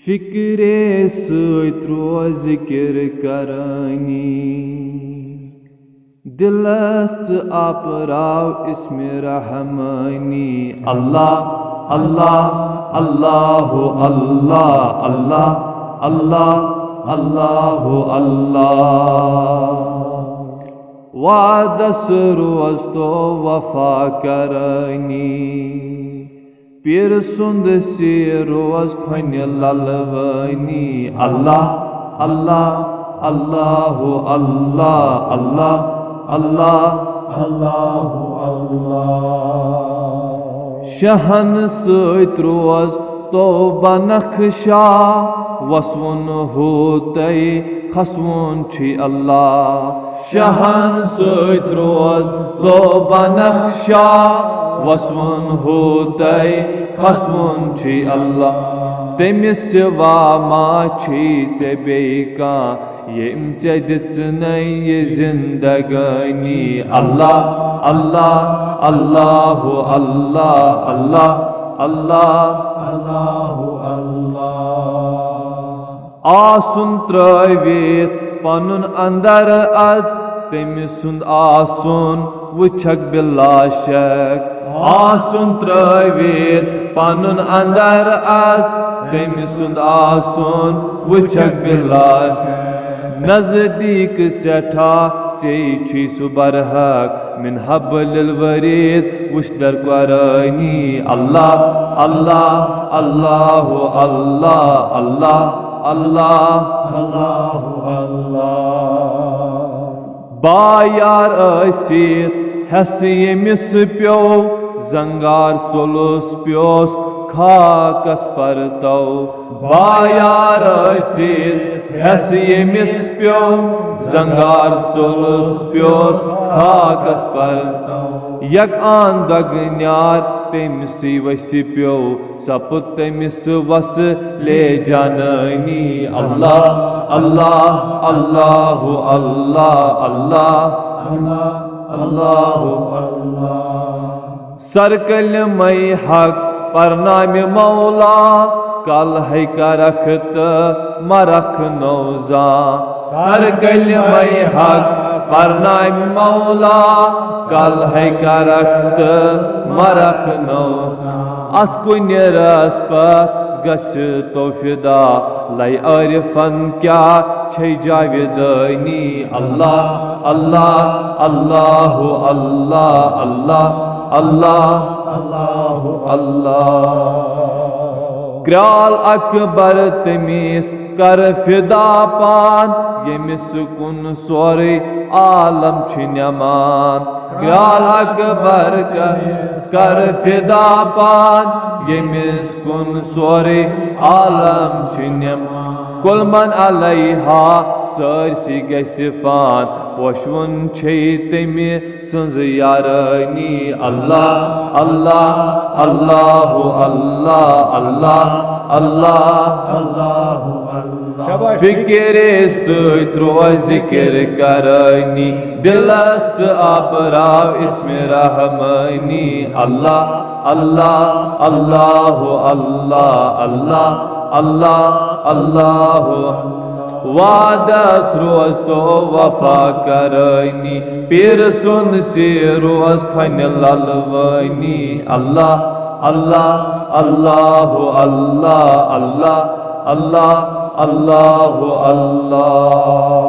फिक्रे सत रोज जिक्र करनी दिलस आपराव इसमें रहमानी अल्लाह अल्लाह अल्लाह अल्लाह अल्लाह अल्लाह अल्लाह अल्लाह वादस रोज तो वफा करनी पीर सुंद से रोज खन ललवनी अल्लाह अल्लाह अल्लाह अल्लाह अल्लाह अल्लाह अल्लाह अल्लाह शहन सत रोज तौबा नक्शा वसवन हो तय खसवन छी अल्लाह शहन सत रोज तौबा नक्शा वसवन हो तय खसवन छी अल्लाह तमिस सिवा मा छी चे बेका येम चे दिचनै ये जिंदगानी अल्लाह अल्लाह अल्लाह अल्लाह अल्लाह अल्लाह अल्लाह अल्लाह आसुन त्रवित पनुन अंदर अज तमिसुंद आसुन वुछक बिला शक आसुन त्रवित पनुन अंदर अज तमिसुंद आसुन वुछक बिला नजदीक सेठा चे सुबरहक मिन हबलिल वरीद वुशदर करनी अल्लाह अल्लाह अल्लाह अल्लाह अल्लाह अल्लाह अल्लाह अल्लाह बायार असित हस यमिस प्यो जंगार चोलुस प्योस खाकस पर तो बायार असित हस यमिस प्यो जंगार चोलुस प्योस खाकस पर यक आन दगन्यार तमिसी वसी प्यो सपुत तमिस वस ले जाननी अल्लाह अल्लाह अल्लाह अल्लाह अल्लाह अल्लाह अल्लाह सरकल मई हक परनाम मौला कल है करखत मरख नौजा सरकल मई हक परनाम मौला कल है करखत मरख नौजा अत कुन रसपत गस तो फिदा लाई अरफन क्या छै जावेदनी अल्लाह अल्लाह अल्लाह अल्लाह अल्लाह अल्लाह अल्लाह अल्लाह क्राल अकबर तमिस कर फिदा पान यमिस कुन सोरे आलम छिन्यमान क्राल अकबर कर फिदा पान यमिस कुन सोरे आलम छिन्यमान कुलमन अलैहा सरसी गसिफान वशवन छै तमि संज यारनी अल्लाह अल्लाह अल्लाह अल्लाह अल्लाह अल्लाह अल्लाह फिक्रे सत रोज जिक्र करनी दिलस आपराव इसमें रहमानी अल्लाह अल्लाह अल्लाह अल्लाह अल्लाह अल्लाह अल्लाह वादस रोज तो वफा करनी पीर सुन से रोज खन ललवनी अल्लाह अल्लाह अल्लाह अल्लाह अल्लाह अल्लाह अल्लाह अल्लाह